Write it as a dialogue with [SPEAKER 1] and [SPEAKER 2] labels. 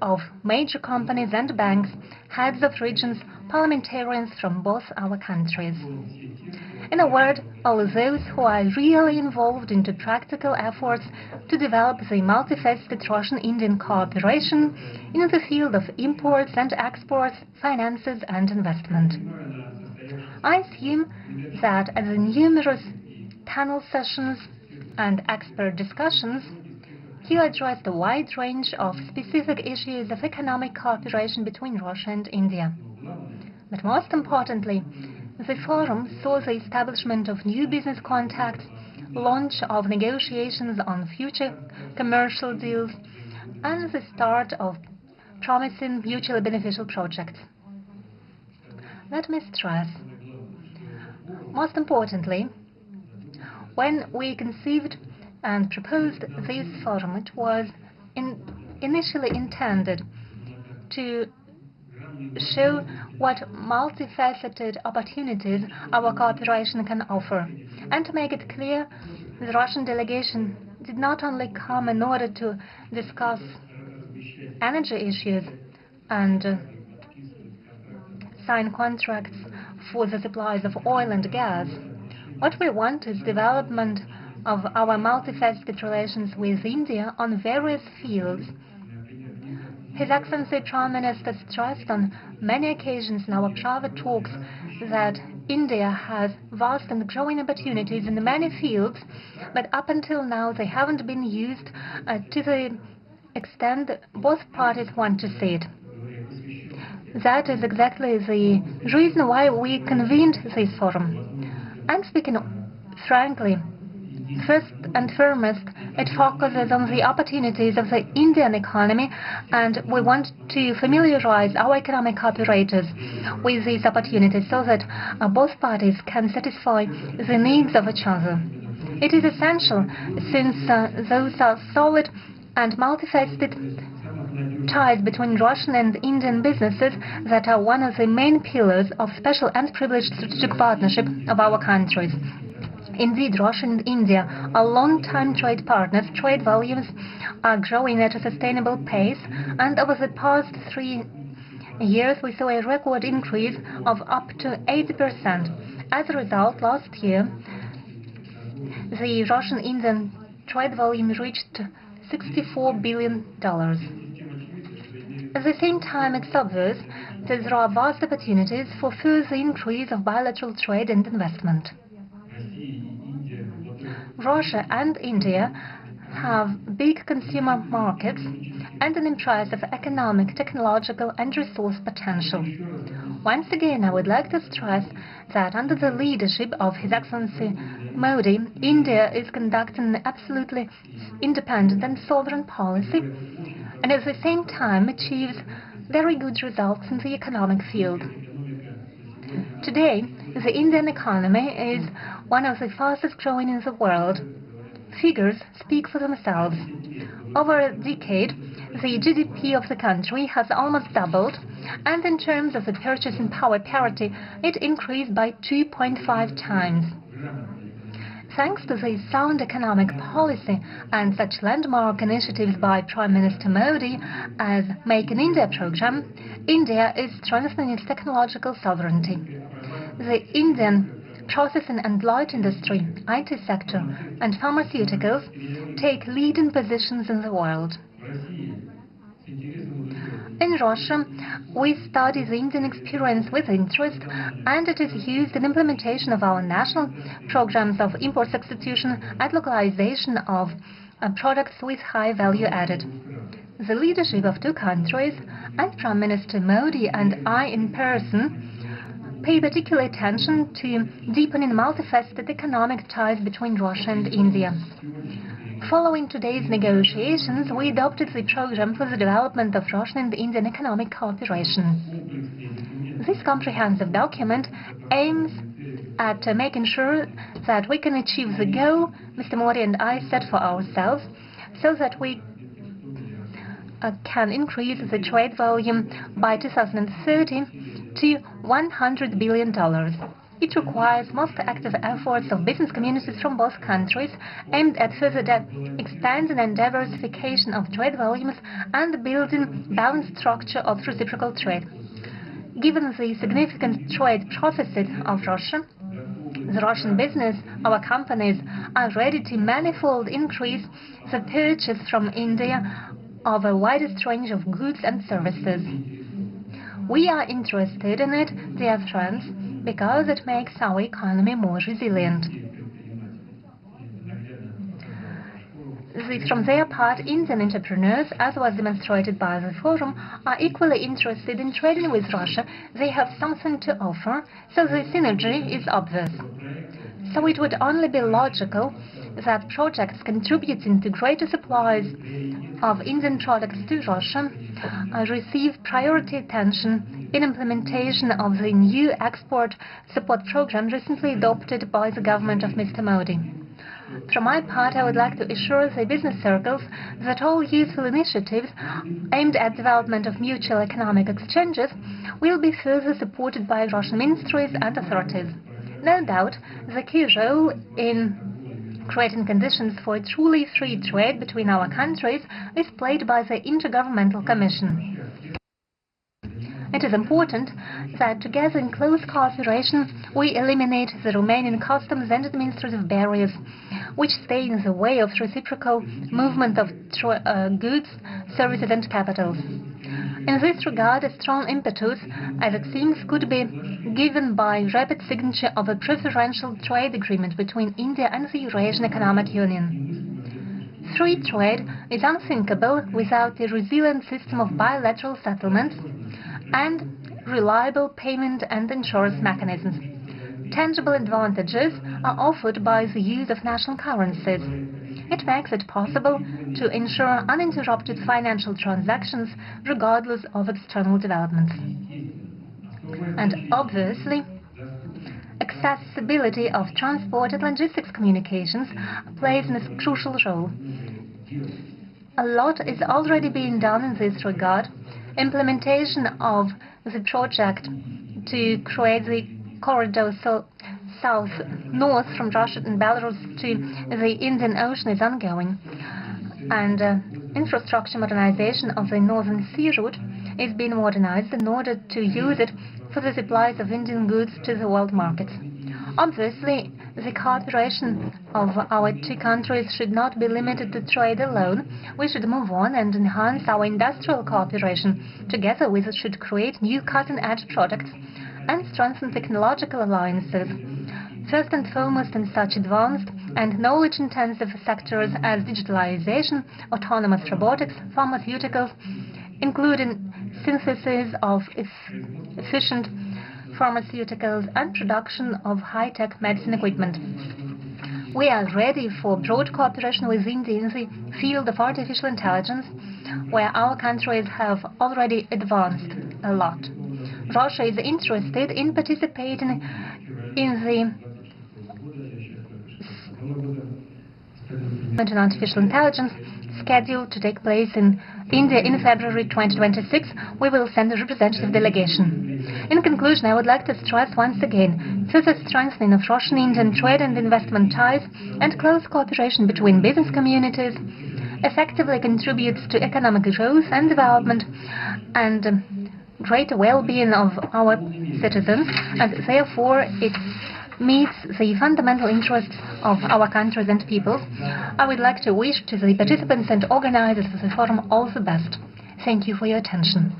[SPEAKER 1] of major companies and banks, heads of regions, parliamentarians from both our countries. In a word, all those who are really involved into practical efforts to develop the multifaceted Russian-Indian cooperation in the field of imports and exports, finances and investment. I assume that at the numerous panel sessions and expert discussions, you addressed a wide range of specific issues of economic cooperation between Russia and India. But most importantly, the forum saw the establishment of new business contacts, launch of negotiations on future commercial deals, and the start of promising mutually beneficial projects. Let me stress, most importantly, when we conceived and proposed this forum, it was initially intended to show what multifaceted opportunities our cooperation can offer, and to make it clear the Russian delegation did not only come in order to discuss energy issues and sign contracts for the supplies of oil and gas. What we want is development of our multifaceted relations with India on various fields. His Excellency Prime Minister stressed on many occasions in our private talks that India has vast and growing opportunities in many fields, but up until now they haven't been used to the extent that both parties want to see it. That is exactly the reason why we convened this forum. And speaking frankly, first and foremost, it focuses on the opportunities of the Indian economy, and we want to familiarize our economic operators with these opportunities so that both parties can satisfy the needs of each other. It is essential, since those are solid and multifaceted ties between Russian and Indian businesses that are one of the main pillars of special and privileged strategic partnership of our countries. Indeed, Russia and India are long-time trade partners. Trade volumes are growing at a sustainable pace, and over the past 3 years we saw a record increase of up to 80%. As a result, last year the Russian-Indian trade volume reached $64 billion. At the same time, it's obvious that there are vast opportunities for further increase of bilateral trade and investment. Russia and India have big consumer markets and an impressive economic, technological and resource potential. Once again, I would like to stress that under the leadership of His Excellency Modi, India is conducting an absolutely independent and sovereign policy, and at the same time achieves very good results in the economic field. Today, the Indian economy is one of the fastest growing in the world. Figures speak for themselves. Over a decade, the GDP of the country has almost doubled, and in terms of the purchasing power parity, it increased by 2.5 times. Thanks to the sound economic policy and such landmark initiatives by Prime Minister Modi as Make in India program, India is strengthening its technological sovereignty. The Indian processing and light industry, IT sector, and pharmaceuticals take leading positions in the world. In Russia, we study the Indian experience with interest, and it is used in implementation of our national programs of import substitution and localization of products with high value added. The leadership of 2 countries, and Prime Minister Modi and I in person, pay particular attention to deepening multifaceted economic ties between Russia and India. Following today's negotiations, we adopted the program for the development of Russian and Indian economic cooperation. This comprehensive document aims at making sure that we can achieve the goal Mr. Modi and I set for ourselves, so that we can increase the trade volume by 2030 to $100 billion. It requires most active efforts of business communities from both countries, aimed at further expanding and diversification of trade volumes and building balanced structure of reciprocal trade. Given the significant trade deficit of Russia, the Russian business, our companies, are ready to manifold increase the purchase from India of a widest range of goods and services. We are interested in it, dear friends, because it makes our economy more resilient. From their part, Indian entrepreneurs, as was demonstrated by the forum, are equally interested in trading with Russia. They have something to offer, so the synergy is obvious. So it would only be logical that projects contributing to greater supplies of Indian products to Russia receive priority attention in implementation of the new export support program recently adopted by the government of Mr. Modi. From my part, I would like to assure the business circles that all useful initiatives aimed at development of mutual economic exchanges will be further supported by Russian ministries and authorities. No doubt, the key role in creating conditions for a truly free trade between our countries is played by the Intergovernmental Commission. It is important that together in close cooperation we eliminate the Romanian customs and administrative barriers which stay in the way of reciprocal movement of goods, services and capitals. In this regard, a strong impetus, as it seems, could be given by rapid signature of a preferential trade agreement between India and the Eurasian Economic Union. Free trade is unthinkable without a resilient system of bilateral settlements and reliable payment and insurance mechanisms. Tangible advantages are offered by the use of national currencies. It makes it possible to ensure uninterrupted financial transactions regardless of external developments. And obviously, accessibility of transport and logistics communications plays a crucial role. A lot is already being done in this regard. Implementation of the project to create the corridor south-north from Russia and Belarus to the Indian Ocean is ongoing, and infrastructure modernization of the Northern Sea route is being modernized in order to use it for the supplies of Indian goods to the world markets. Obviously, the cooperation of our two countries should not be limited to trade alone. We should move on and enhance our industrial cooperation. Together we should create new cutting-edge products and strengthen technological alliances. First and foremost in such advanced and knowledge-intensive sectors as digitalization, autonomous robotics, pharmaceuticals, including synthesis of efficient pharmaceuticals and production of high-tech medicine equipment. We are ready for broad cooperation with India in the field of artificial intelligence, where our countries have already advanced a lot. Russia is interested in participating in the artificial intelligence scheduled to take place in India in February 2026. We will send a representative delegation. In conclusion, I would like to stress once again further strengthening of Russian-Indian trade and investment ties and close cooperation between business communities effectively contributes to economic growth and development and greater well-being of our citizens, and therefore it meets the fundamental interests of our countries and peoples. I would like to wish to the participants and organizers of the forum all the best. Thank you for your attention.